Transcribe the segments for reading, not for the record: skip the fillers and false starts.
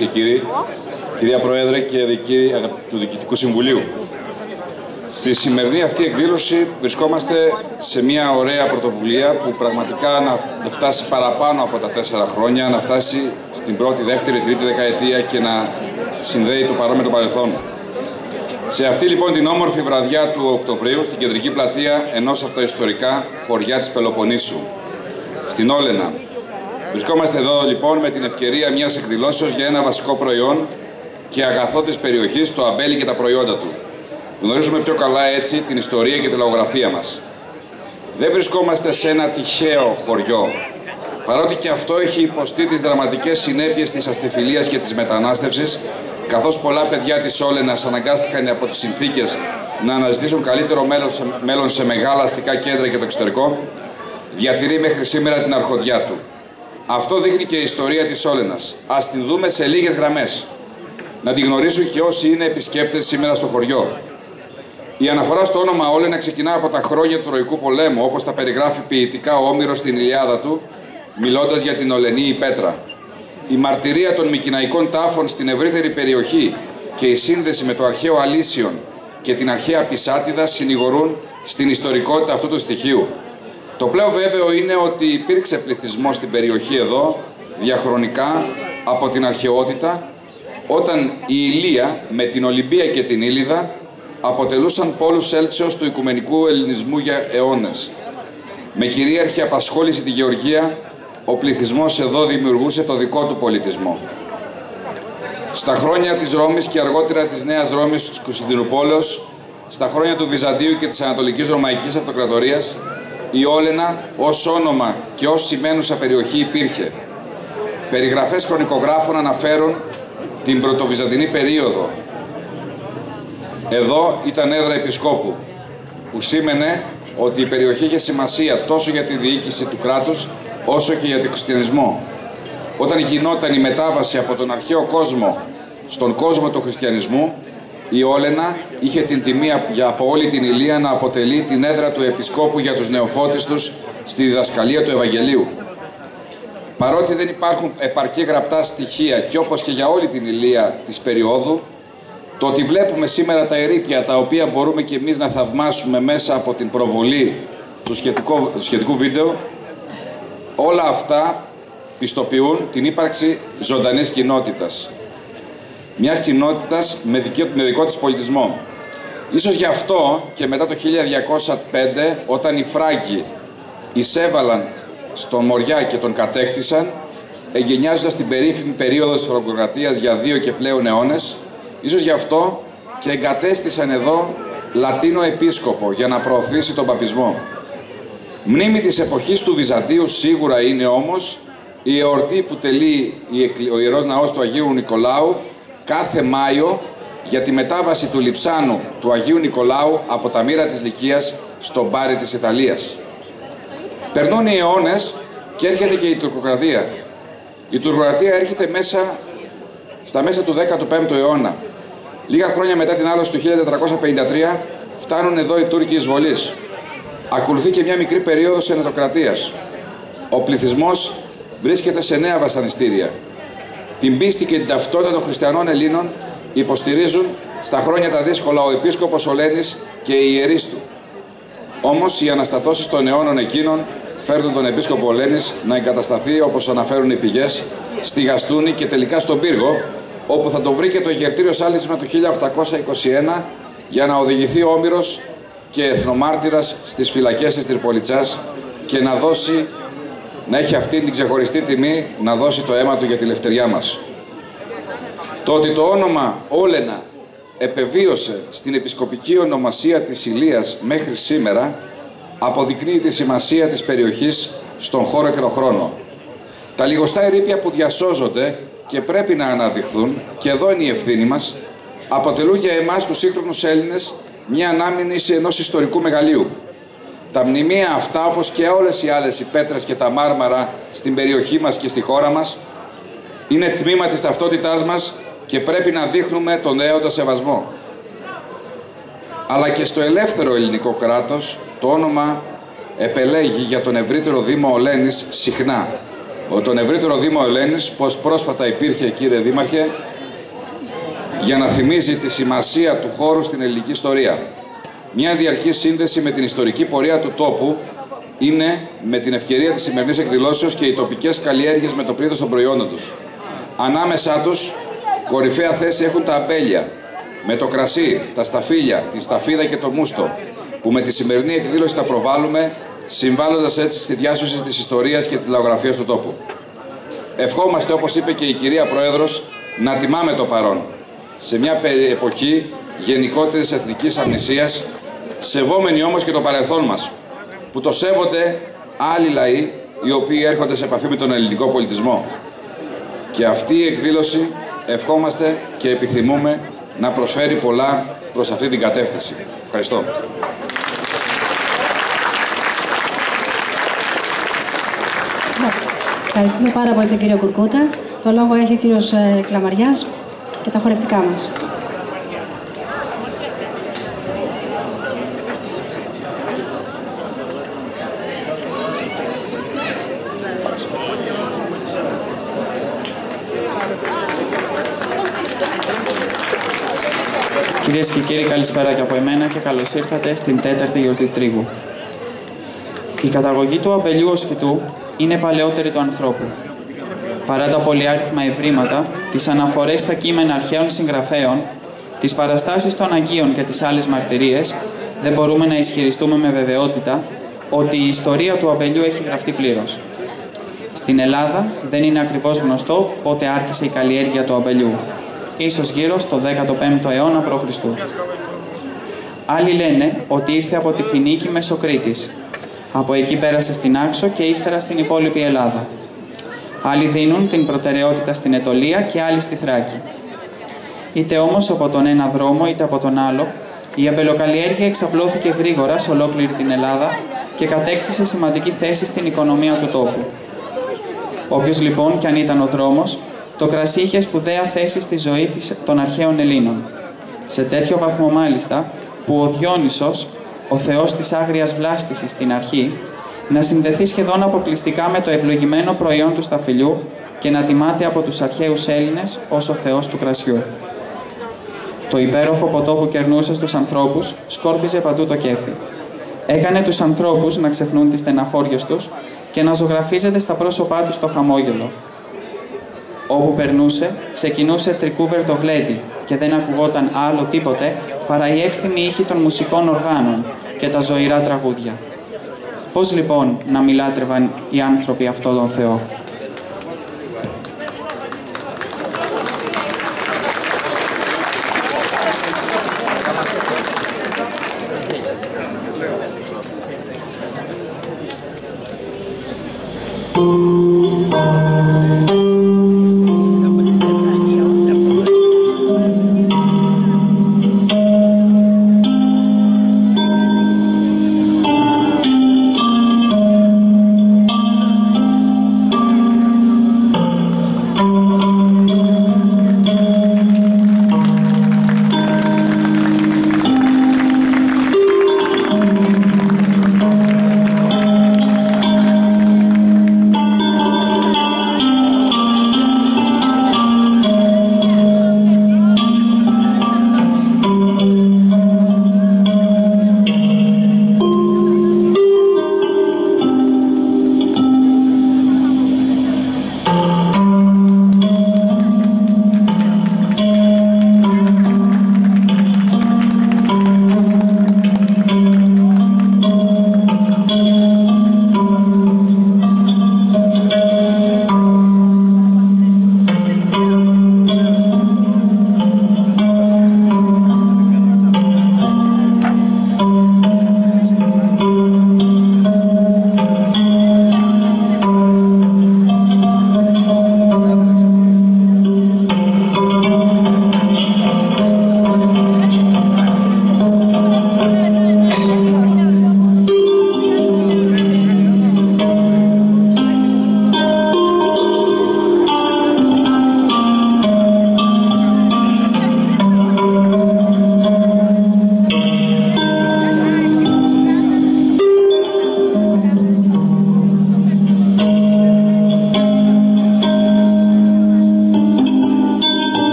Και κύριοι, κυρία Πρόεδρε και κύριοι του Διοικητικού Συμβουλίου, στη σημερινή αυτή εκδήλωση βρισκόμαστε σε μια ωραία πρωτοβουλία που πραγματικά να φτάσει παραπάνω από τα 4 χρόνια, να φτάσει στην πρώτη, δεύτερη, τρίτη δεκαετία και να συνδέει το παρόν με το παρελθόν. Σε αυτή λοιπόν την όμορφη βραδιά του Οκτωβρίου, στην κεντρική πλατεία ενός από τα ιστορικά χωριά της Πελοποννήσου, στην Όλενα. Βρισκόμαστε εδώ λοιπόν με την ευκαιρία μιας εκδηλώσεως για ένα βασικό προϊόν και αγαθό της περιοχής, το αμπέλι και τα προϊόντα του. Γνωρίζουμε πιο καλά έτσι την ιστορία και τη λαογραφία μας. Δεν βρισκόμαστε σε ένα τυχαίο χωριό, παρότι και αυτό έχει υποστεί τις δραματικές συνέπειες της αστιφιλίας και της μετανάστευσης, καθώς πολλά παιδιά της Όλενας αναγκάστηκαν από τις συνθήκες να αναζητήσουν καλύτερο μέλλον σε μεγάλα αστικά κέντρα και το εξωτερικό, διατηρεί μέχρι σήμερα την αρχοντιά του. Αυτό δείχνει και η ιστορία της Όλενας. Ας την δούμε σε λίγες γραμμές. Να τη γνωρίσουν και όσοι είναι επισκέπτες σήμερα στο χωριό. Η αναφορά στο όνομα Όλενα ξεκινά από τα χρόνια του Τροϊκού Πολέμου, όπως τα περιγράφει ποιητικά ο Όμηρος στην Ιλιάδα του, μιλώντας για την Ολενή Πέτρα. Η μαρτυρία των Μικηναϊκών τάφων στην ευρύτερη περιοχή και η σύνδεση με το αρχαίο Αλύσιον και την αρχαία Πισάτιδα συνηγορούν στην ιστορικότητα αυτού του στοιχείου. Το πλέον βέβαιο είναι ότι υπήρξε πληθυσμός στην περιοχή εδώ, διαχρονικά, από την αρχαιότητα, όταν η Ηλία με την Ολυμπία και την Ήλιδα αποτελούσαν πόλους έλξεως του οικουμενικού ελληνισμού για αιώνες. Με κυρίαρχη απασχόληση τη γεωργία, ο πληθυσμός εδώ δημιουργούσε το δικό του πολιτισμό. Στα χρόνια της Ρώμης και αργότερα της Νέας Ρώμης της Κωνσταντινούπολεως, στα χρόνια του Βυζαντίου και της Ανατολικής Ρωμαϊκής Αυτοκρατορίας, η Όλενα ως όνομα και ως σημαίνουσα περιοχή υπήρχε. Περιγραφές χρονικογράφων αναφέρουν την πρωτοβυζαντινή περίοδο. Εδώ ήταν έδρα επισκόπου, που σήμαινε ότι η περιοχή είχε σημασία τόσο για τη διοίκηση του κράτους, όσο και για τον χριστιανισμό. Όταν γινόταν η μετάβαση από τον αρχαίο κόσμο στον κόσμο του χριστιανισμού, η Όλενα είχε την τιμή από όλη την Ηλία να αποτελεί την έδρα του επισκόπου για τους νεοφώτιστους στη διδασκαλία του Ευαγγελίου. Παρότι δεν υπάρχουν επαρκή γραπτά στοιχεία και όπως και για όλη την Ηλία της περίοδου, το ότι βλέπουμε σήμερα τα ερείπια τα οποία μπορούμε και εμείς να θαυμάσουμε μέσα από την προβολή του σχετικού βίντεο, όλα αυτά πιστοποιούν την ύπαρξη ζωντανής κοινότητας. Μιας κοινότητας με δικό της πολιτισμό. Ίσως γι' αυτό και μετά το 1205, όταν οι Φράγκοι εισέβαλαν στον Μοριά και τον κατέκτησαν, εγκαινιάζοντας την περίφημη περίοδο της Φραγκοκρατίας για 2 και πλέον αιώνες, ίσως γι' αυτό και εγκατέστησαν εδώ Λατίνο επίσκοπο για να προωθήσει τον παπισμό. Μνήμη της εποχής του Βυζαντίου σίγουρα είναι όμως η εορτή που τελεί ο Ιερός Ναός του Αγίου Νικολάου κάθε Μάιο για τη μετάβαση του λειψάνου του Αγίου Νικολάου από τα μοίρα της Λυκίας στον Πάρη της Ιταλίας. Περνούν οι αιώνες και έρχεται και η τουρκοκρατία. Η τουρκοκρατία έρχεται στα μέσα του 15ου αιώνα. Λίγα χρόνια μετά την άλωση του 1453 φτάνουν εδώ οι Τούρκοι εισβολείς. Ακολουθεί και μια μικρή περίοδος ενετοκρατίας. Ο πληθυσμός βρίσκεται σε νέα βασανιστήρια. Την πίστη και την ταυτότητα των χριστιανών Ελλήνων υποστηρίζουν στα χρόνια τα δύσκολα ο επίσκοπος Ολένης και οι ιερείς του. Όμως οι αναστατώσεις των αιώνων εκείνων φέρνουν τον επίσκοπο Ολένης να εγκατασταθεί, όπως αναφέρουν οι πηγές, στη Γαστούνη και τελικά στον Πύργο, όπου θα τον βρει και το Ηγερτήριο Σάλισμα του 1821 για να οδηγηθεί όμηρος και εθνομάρτυρας στις φυλακές της Τριπολιτσάς και να έχει αυτή την ξεχωριστή τιμή να δώσει το αίμα του για τη ελευθεριά μας. Το ότι το όνομα Όλενα επεβίωσε στην επισκοπική ονομασία της Ηλίας μέχρι σήμερα αποδεικνύει τη σημασία της περιοχής στον χώρο και τον χρόνο. Τα λιγοστά ερείπια που διασώζονται και πρέπει να αναδειχθούν, και εδώ είναι η ευθύνη μας, αποτελούν για εμάς τους σύγχρονους Έλληνες μια ανάμνηση ενός ιστορικού μεγαλείου. Τα μνημεία αυτά, όπως και όλες οι άλλες οι πέτρες και τα μάρμαρα στην περιοχή μας και στη χώρα μας, είναι τμήμα της ταυτότητάς μας και πρέπει να δείχνουμε τον έοντα σεβασμό. Αλλά και στο ελεύθερο ελληνικό κράτος το όνομα επελέγει για τον ευρύτερο Δήμο Ολένης συχνά. τον ευρύτερο Δήμο Ελένης, πως πρόσφατα υπήρχε, κύριε Δήμαρχε, για να θυμίζει τη σημασία του χώρου στην ελληνική ιστορία. Μια διαρκή σύνδεση με την ιστορική πορεία του τόπου είναι, με την ευκαιρία της σημερινής εκδηλώσεως, και οι τοπικές καλλιέργειες με το πλήθος των προϊόντων τους. Ανάμεσά τους, κορυφαία θέση έχουν τα αμπέλια, με το κρασί, τα σταφύλια, τη σταφίδα και το μούστο, που με τη σημερινή εκδήλωση θα προβάλλουμε, συμβάλλοντας έτσι στη διάσωση της ιστορίας και της λαογραφίας του τόπου. Ευχόμαστε, όπως είπε και η κυρία Πρόεδρος, να τιμάμε το παρόν, σε μια εποχή γενικότερης εθνικής αμνησίας, σεβόμενοι όμως και το παρελθόν μας, που το σέβονται άλλοι λαοί οι οποίοι έρχονται σε επαφή με τον ελληνικό πολιτισμό. Και αυτή η εκδήλωση ευχόμαστε και επιθυμούμε να προσφέρει πολλά προς αυτή την κατεύθυνση. Ευχαριστώ. Ευχαριστούμε πάρα πολύ τον κύριο Κουρκούτα. Το λόγο έχει ο κύριος Κλαμαριάς και τα χορευτικά μας. Κυρίες και κύριοι, καλησπέρα και από εμένα και καλώς ήρθατε στην τέταρτη γιορτή Τρίγου. Η καταγωγή του αμπελιού ως φυτού είναι παλαιότερη του ανθρώπου. Παρά τα πολυάριθμα ευρήματα, τις αναφορές στα κείμενα αρχαίων συγγραφέων, τις παραστάσεις των Αγίων και τις άλλες μαρτυρίες, δεν μπορούμε να ισχυριστούμε με βεβαιότητα ότι η ιστορία του αμπελιού έχει γραφτεί πλήρως. Στην Ελλάδα δεν είναι ακριβώς γνωστό πότε άρχισε η καλλιέργεια του αμπελιού, ίσως γύρω στο 15ο αιώνα π.Χ. Άλλοι λένε ότι ήρθε από τη Φινίκη Μεσοκρήτης. Από εκεί πέρασε στην Άξο και ύστερα στην υπόλοιπη Ελλάδα. Άλλοι δίνουν την προτεραιότητα στην Αιτωλία και άλλοι στη Θράκη. Είτε όμως από τον ένα δρόμο είτε από τον άλλο, η αμπελοκαλλιέργεια εξαπλώθηκε γρήγορα σε ολόκληρη την Ελλάδα και κατέκτησε σημαντική θέση στην οικονομία του τόπου. Όποιος λοιπόν κι αν ήταν ο δρόμος, το κρασί είχε σπουδαία θέση στη ζωή των αρχαίων Ελλήνων. Σε τέτοιο βαθμό μάλιστα, που ο Διόνυσος, ο θεός της άγριας βλάστησης στην αρχή, να συνδεθεί σχεδόν αποκλειστικά με το ευλογημένο προϊόν του σταφυλιού και να τιμάται από τους αρχαίους Έλληνες ως ο θεός του κρασιού. Το υπέροχο ποτό που κερνούσε στους ανθρώπους σκόρπιζε παντού το κέφι. Έκανε τους ανθρώπους να ξεχνούν τις στεναχώριες τους και να ζωγραφίζεται στα πρόσωπά τους το χαμόγελο. Όπου περνούσε, ξεκινούσε τρικούβερτο γλέντι και δεν ακουγόταν άλλο τίποτε παρά η εύθυμη ήχη των μουσικών οργάνων και τα ζωηρά τραγούδια. Πώς λοιπόν να μη λάτρευαν οι άνθρωποι αυτόν τον Θεό?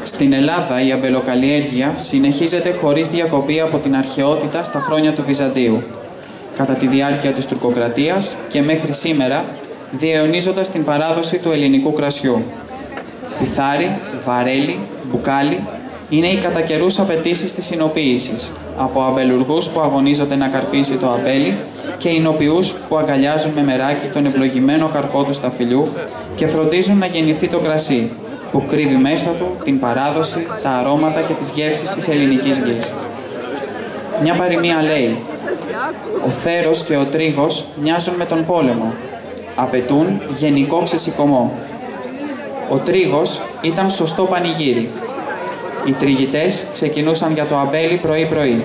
Στην Ελλάδα η αμπελοκαλλιέργεια συνεχίζεται χωρίς διακοπή από την αρχαιότητα στα χρόνια του Βυζαντίου, κατά τη διάρκεια της τουρκοκρατίας και μέχρι σήμερα, διαιωνίζοντας την παράδοση του ελληνικού κρασιού. Πιθάρι, βαρέλι, μπουκάλι είναι οι κατά καιρούς απαιτήσεις της εινοποίησης, από αμπελουργούς που αγωνίζονται να καρπίσει το αμπέλι και εινοποιούς που αγκαλιάζουν με μεράκι τον ευλογημένο καρπό του σταφυλιού και φροντίζουν να γεννηθεί το κρασί, που κρύβει μέσα του την παράδοση, τα αρώματα και τις γεύσεις της ελληνικής γης. Μια παροιμία λέει: «Ο θέρος και ο τρίγος μοιάζουν με τον πόλεμο, απαιτούν γενικό ξεσηκωμό». Ο τρίγος ήταν σωστό πανηγύρι. Οι τριγητές ξεκινούσαν για το αμπέλι πρωί-πρωί.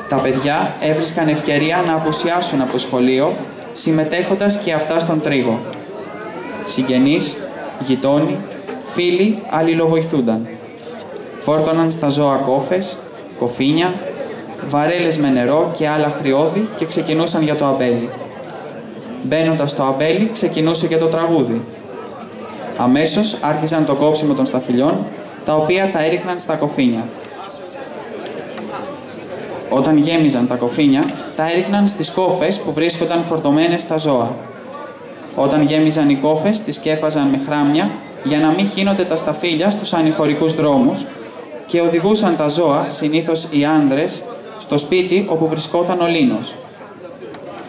Τα παιδιά έβρισκαν ευκαιρία να απουσιάσουν από το σχολείο, συμμετέχοντας και αυτά στον τρίγο. Συγγενείς, γειτόνι, φίλοι αλληλοβοηθούνταν. Φόρτωναν στα ζώα κόφες, κοφίνια, βαρέλες με νερό και άλλα χρειώδη και ξεκινούσαν για το αμπέλι. Μπαίνοντας στο αμπέλι, ξεκινούσε και το τραγούδι. Αμέσως άρχιζαν το κόψιμο των σταφυλιών, τα οποία τα έριχναν στα κοφίνια. Όταν γέμιζαν τα κοφίνια, τα έριχναν στις κόφες που βρίσκονταν φορτωμένες στα ζώα. Όταν γέμιζαν οι κόφες, τις σκέφαζαν με χράμια για να μην χύνονται τα σταφύλια στους ανηφορικούς δρόμους και οδηγούσαν τα ζώα, συνήθως οι άνδρες, στο σπίτι όπου βρισκόταν ο λίνος.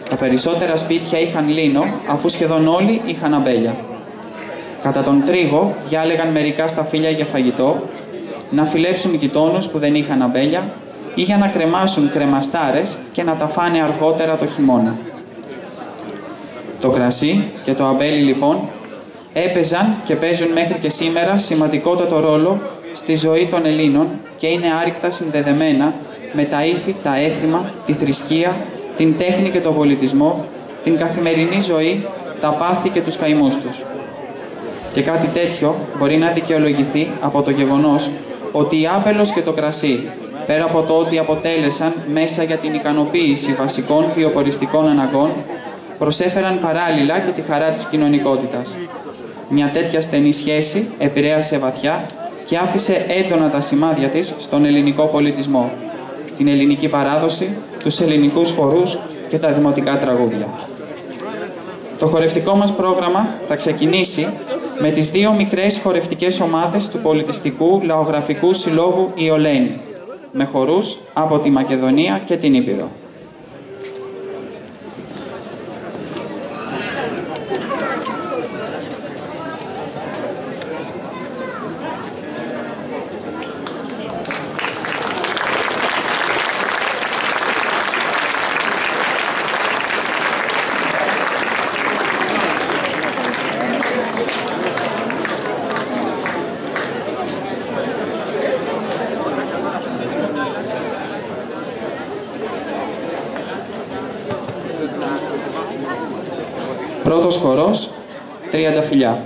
Τα περισσότερα σπίτια είχαν λίνο, αφού σχεδόν όλοι είχαν αμπέλια. Κατά τον τρίγο διάλεγαν μερικά σταφύλια για φαγητό, να φιλέψουν γειτόνους που δεν είχαν αμπέλια ή για να κρεμάσουν κρεμαστάρες και να τα φάνε αργότερα το χειμώνα. Το κρασί και το αμπέλι λοιπόν έπαιζαν και παίζουν μέχρι και σήμερα σημαντικότατο ρόλο στη ζωή των Ελλήνων και είναι άρρηκτα συνδεδεμένα με τα ήθη, τα έθιμα, τη θρησκεία, την τέχνη και τον πολιτισμό, την καθημερινή ζωή, τα πάθη και τους καημούς τους. Και κάτι τέτοιο μπορεί να δικαιολογηθεί από το γεγονός ότι η άπελος και το κρασί, πέρα από το ότι αποτέλεσαν μέσα για την ικανοποίηση βασικών βιοποριστικών αναγκών, προσέφεραν παράλληλα και τη χαρά της κοινωνικότητας. Μια τέτοια στενή σχέση επηρέασε βαθιά και άφησε έντονα τα σημάδια της στον ελληνικό πολιτισμό, την ελληνική παράδοση, τους ελληνικούς χορούς και τα δημοτικά τραγούδια. Το χορευτικό μας πρόγραμμα θα ξεκινήσει με τις δύο μικρές χορευτικές ομάδες του Πολιτιστικού Λαογραφικού Συλλόγου Ιολένη, με χορούς από τη Μακεδονία και την Ήπειρο. Πρώτος χορός, 30 φιλιά.